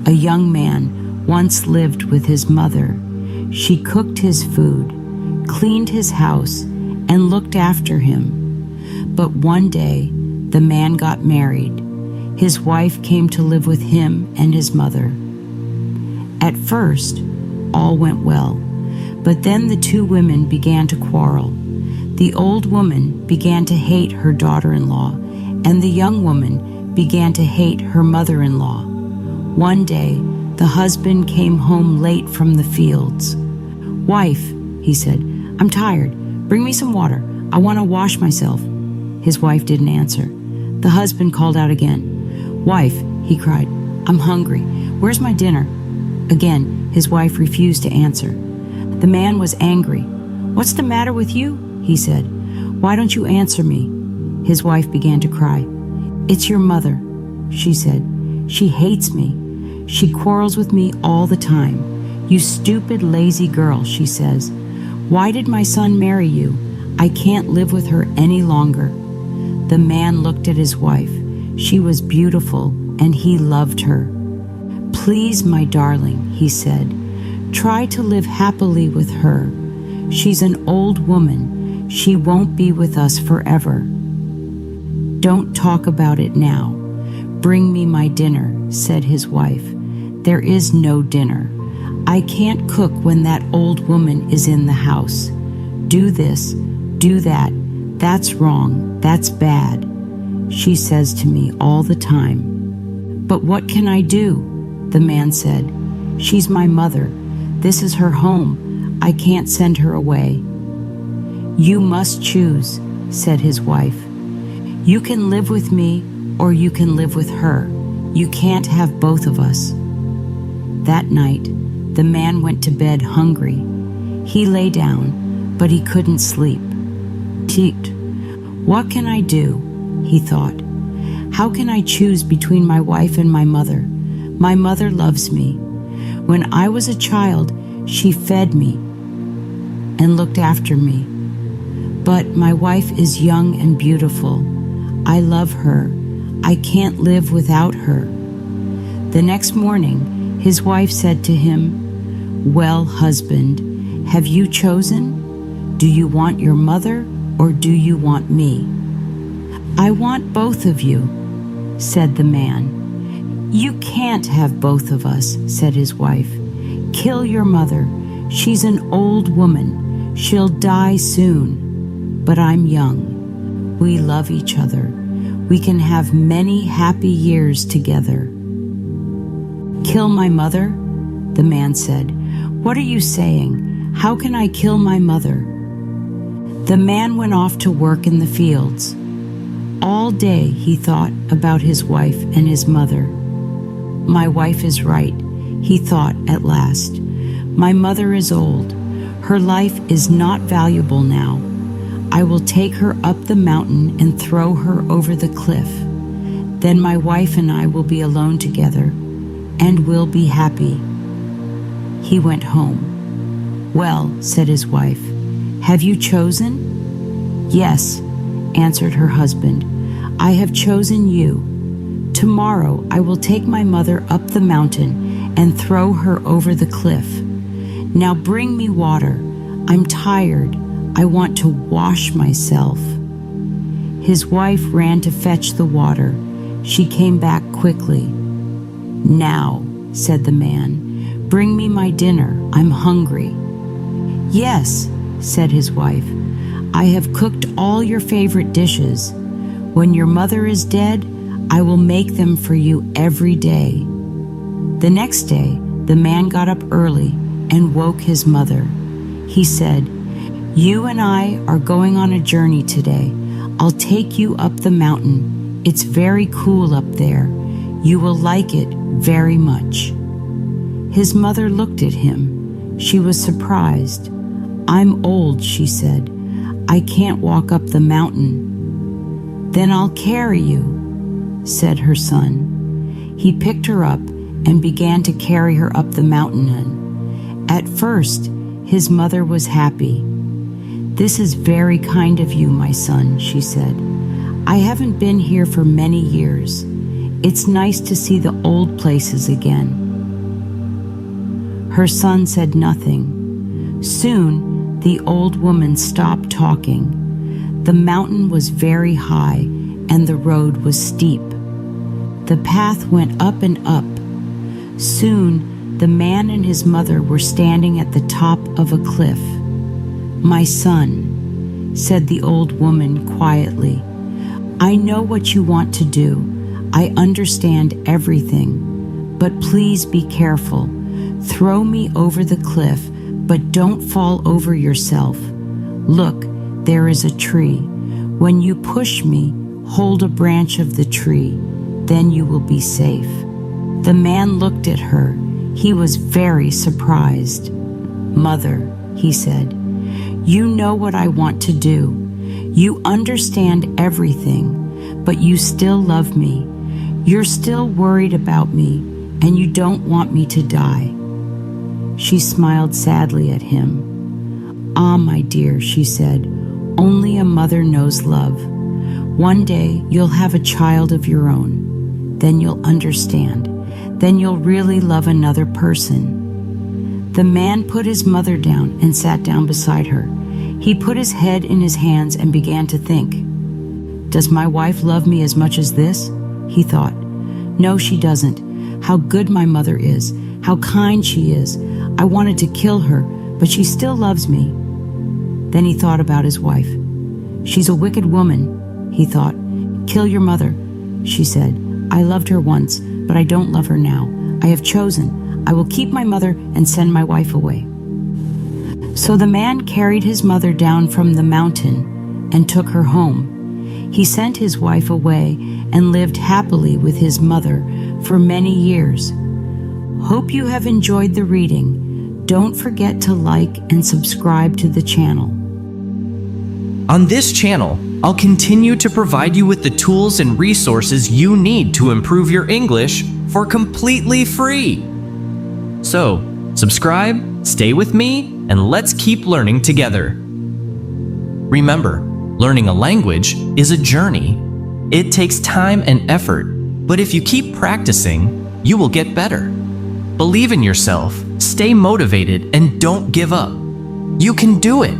A young man once lived with his mother. She cooked his food, cleaned his house, and looked after him. But one day, the man got married. His wife came to live with him and his mother. At first, all went well, but then the two women began to quarrel. The old woman began to hate her daughter-in-law, and the young woman began to hate her mother-in-law. One day, the husband came home late from the fields. "Wife," he said, "I'm tired. Bring me some water. I want to wash myself." His wife didn't answer. The husband called out again. "Wife," he cried, "I'm hungry. Where's my dinner?" Again, his wife refused to answer. The man was angry. "What's the matter with you?" he said. "Why don't you answer me?" His wife began to cry. "It's your mother," she said. "She hates me. She quarrels with me all the time. You stupid, lazy girl," she says. "Why did my son marry you? I can't live with her any longer." The man looked at his wife. She was beautiful, and he loved her. "Please, my darling," he said, "try to live happily with her. She's an old woman. She won't be with us forever." "Don't talk about it now. Bring me my dinner," said his wife. "There is no dinner. I can't cook when that old woman is in the house. Do this, do that. That's wrong. That's bad. She says to me all the time." "But what can I do?" the man said. "She's my mother. This is her home. I can't send her away." "You must choose," said his wife. "You can live with me or you can live with her. You can't have both of us." That night, the man went to bed hungry. He lay down, but he couldn't sleep. "What can I do?" he thought. "How can I choose between my wife and my mother? My mother loves me. When I was a child, she fed me and looked after me. But my wife is young and beautiful. I love her. I can't live without her." The next morning, his wife said to him, "Well, husband, have you chosen? Do you want your mother or do you want me?" "I want both of you," said the man. "You can't have both of us," said his wife. "Kill your mother. She's an old woman. She'll die soon. But I'm young. We love each other. We can have many happy years together." "Kill my mother?" the man said. "What are you saying? How can I kill my mother?" The man went off to work in the fields. All day he thought about his wife and his mother. "My wife is right," he thought at last. "My mother is old. Her life is not valuable now. I will take her up the mountain and throw her over the cliff. Then my wife and I will be alone together, and we'll be happy." He went home. "Well," said his wife, "have you chosen?" "Yes," answered her husband. "I have chosen you. Tomorrow I will take my mother up the mountain and throw her over the cliff. Now bring me water. I'm tired. I want to wash myself." His wife ran to fetch the water. She came back quickly. "Now," said the man, "bring me my dinner. I'm hungry." "Yes," said his wife, "I have cooked all your favorite dishes. When your mother is dead, I will make them for you every day." The next day, the man got up early and woke his mother. He said, "You and I are going on a journey today. I'll take you up the mountain. It's very cool up there. You will like it very much." His mother looked at him. She was surprised. "I'm old," she said. "I can't walk up the mountain." "Then I'll carry you," said her son. He picked her up and began to carry her up the mountain. At first, his mother was happy. "This is very kind of you, my son," she said. "I haven't been here for many years. It's nice to see the old places again." Her son said nothing. Soon, the old woman stopped talking. The mountain was very high, and the road was steep. The path went up and up. Soon, the man and his mother were standing at the top of a cliff. "My son," said the old woman quietly, "I know what you want to do. I understand everything. But please be careful. Throw me over the cliff, but don't fall over yourself. Look, there is a tree. When you push me, hold a branch of the tree. Then you will be safe." The man looked at her. He was very surprised. "Mother," he said, "you know what I want to do. You understand everything, but you still love me. You're still worried about me, and you don't want me to die." She smiled sadly at him. "Ah, my dear," she said, "only a mother knows love. One day you'll have a child of your own. Then you'll understand. Then you'll really love another person." The man put his mother down and sat down beside her. He put his head in his hands and began to think. "Does my wife love me as much as this?" he thought. "No, she doesn't. How good my mother is. How kind she is. I wanted to kill her, but she still loves me." Then he thought about his wife. "She's a wicked woman," he thought. "Kill your mother," she said. "I loved her once, but I don't love her now. I have chosen. I will keep my mother and send my wife away." So the man carried his mother down from the mountain and took her home. He sent his wife away and lived happily with his mother for many years. Hope you have enjoyed the reading. Don't forget to like and subscribe to the channel. On this channel, I'll continue to provide you with the tools and resources you need to improve your English for completely free. So, subscribe, stay with me, and let's keep learning together. Remember, learning a language is a journey. It takes time and effort, but if you keep practicing, you will get better. Believe in yourself, stay motivated, and don't give up. You can do it.